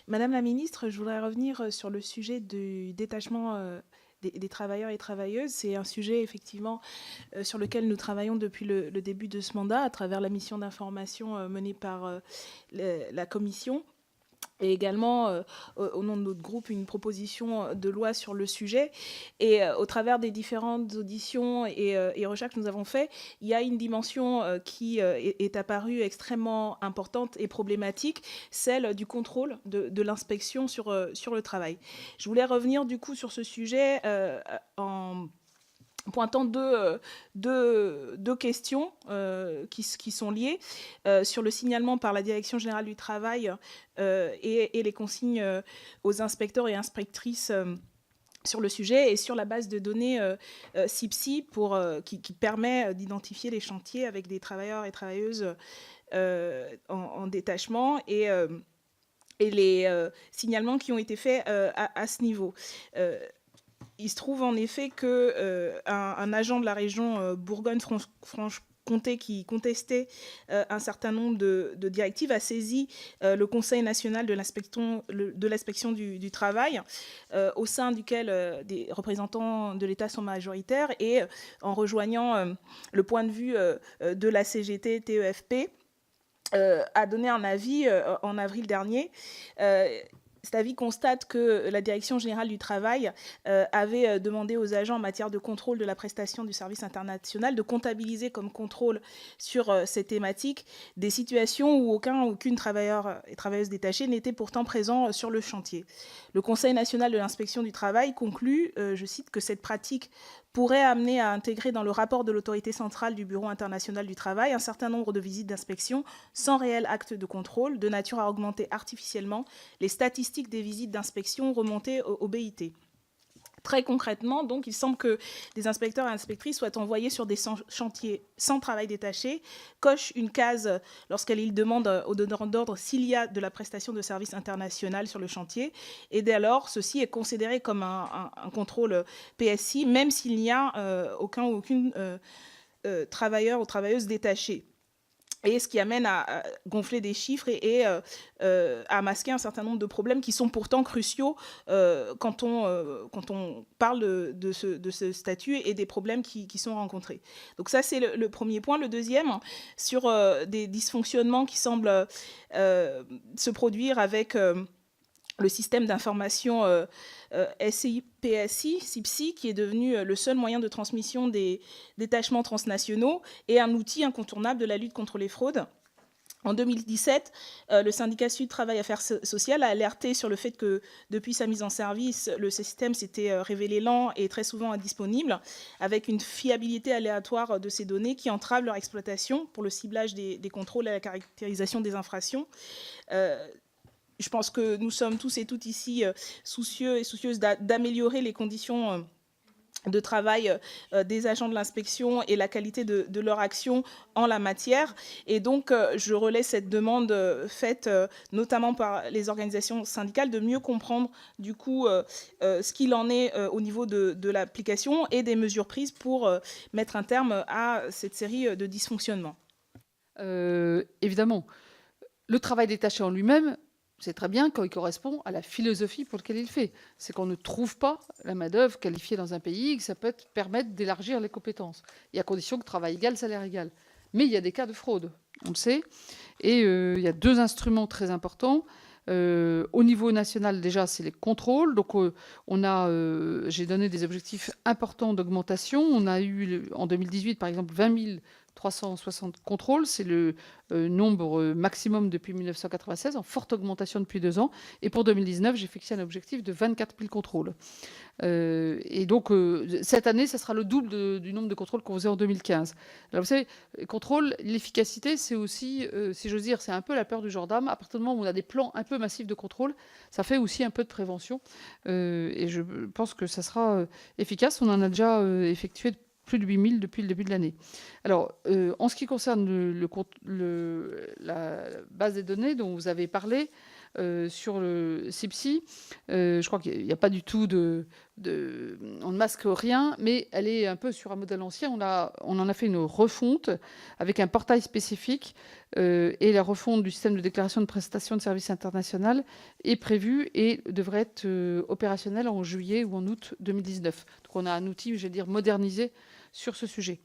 Madame la ministre, je voudrais revenir sur le sujet du détachement des travailleurs et travailleuses. C'est un sujet effectivement sur lequel nous travaillons depuis le début de ce mandat à travers la mission d'information menée par la Commission. Et également, au nom de notre groupe, une proposition de loi sur le sujet. Et au travers des différentes auditions et recherches que nous avons faites, il y a une dimension qui est apparue extrêmement importante et problématique, celle du contrôle de l'inspection sur le travail. Je voulais revenir du coup sur ce sujet en pointant deux questions qui sont liées sur le signalement par la Direction générale du travail et les consignes aux inspecteurs et inspectrices sur le sujet et sur la base de données CIPSI qui permet d'identifier les chantiers avec des travailleurs et travailleuses en détachement et les signalements qui ont été faits à ce niveau. Il se trouve en effet qu'un agent de la région Bourgogne-Franche-Comté qui contestait un certain nombre de directives a saisi le Conseil national de l'inspection du travail, au sein duquel des représentants de l'État sont majoritaires, et en rejoignant le point de vue de la CGT-TEFP, a donné un avis en avril dernier. Cet avis constate que la Direction générale du travail avait demandé aux agents en matière de contrôle de la prestation du service international de comptabiliser comme contrôle sur ces thématiques des situations où aucune travailleur et travailleuse détachée n'était pourtant présent sur le chantier. Le Conseil national de l'inspection du travail conclut, je cite, que cette pratique pourrait amener à intégrer dans le rapport de l'autorité centrale du Bureau international du travail un certain nombre de visites d'inspection sans réel acte de contrôle, de nature à augmenter artificiellement les statistiques des visites d'inspection remontées au BIT. Très concrètement, donc, il semble que des inspecteurs et inspectrices soient envoyés sur des chantiers sans travail détaché, cochent une case lorsqu'ils demandent aux donneurs d'ordre s'il y a de la prestation de service international sur le chantier, et dès lors, ceci est considéré comme un contrôle PSI, même s'il n'y a aucun ou aucune travailleur ou travailleuse détachée. Et ce qui amène à gonfler des chiffres et à masquer un certain nombre de problèmes qui sont pourtant cruciaux quand on parle de ce statut et des problèmes qui sont rencontrés. Donc ça, c'est le premier point. Le deuxième, sur des dysfonctionnements qui semblent se produire avec le système d'information SI-PSI, CIPSI, qui est devenu le seul moyen de transmission des détachements transnationaux et un outil incontournable de la lutte contre les fraudes. En 2017, le syndicat Sud Travail Affaires Sociales a alerté sur le fait que depuis sa mise en service, le système s'était révélé lent et très souvent indisponible, avec une fiabilité aléatoire de ces données qui entrave leur exploitation pour le ciblage des contrôles et la caractérisation des infractions. Je pense que nous sommes tous et toutes ici soucieux et soucieuses d'améliorer les conditions de travail des agents de l'inspection et la qualité de leur action en la matière. Et donc, je relais cette demande faite notamment par les organisations syndicales de mieux comprendre du coup ce qu'il en est au niveau de l'application et des mesures prises pour mettre un terme à cette série de dysfonctionnements. Évidemment, le travail détaché en lui-même, c'est très bien quand il correspond à la philosophie pour laquelle il fait. C'est qu'on ne trouve pas la main-d'œuvre qualifiée dans un pays et que ça peut permettre d'élargir les compétences. Et à condition que travail égal, salaire égal. Mais il y a des cas de fraude, on le sait. Et il y a deux instruments très importants. Au niveau national, déjà, c'est les contrôles. Donc, j'ai donné des objectifs importants d'augmentation. On a eu, en 2018, par exemple, 20 360 contrôles. C'est le nombre maximum depuis 1996, en forte augmentation depuis 2 ans. Et pour 2019, j'ai fixé un objectif de 24 000 contrôles. Et donc, cette année, ça sera le double du nombre de contrôles qu'on faisait en 2015. Alors, vous savez, contrôle, l'efficacité, c'est aussi, si j'ose dire, c'est un peu la peur du gendarme. À partir du moment où on a des plans un peu massifs de contrôle, ça fait aussi un peu de prévention. Et je pense que ça sera efficace. On en a déjà effectué plus de 8 000 depuis le début de l'année. Alors, en ce qui concerne la base des données dont vous avez parlé, Sur le CIPSI, je crois qu'il n'y a pas du tout on ne masque rien, mais elle est un peu sur un modèle ancien. On en a fait une refonte avec un portail spécifique, et la refonte du système de déclaration de prestation de services international est prévue et devrait être opérationnelle en juillet ou en août 2019. Donc on a un outil, je vais dire, modernisé sur ce sujet.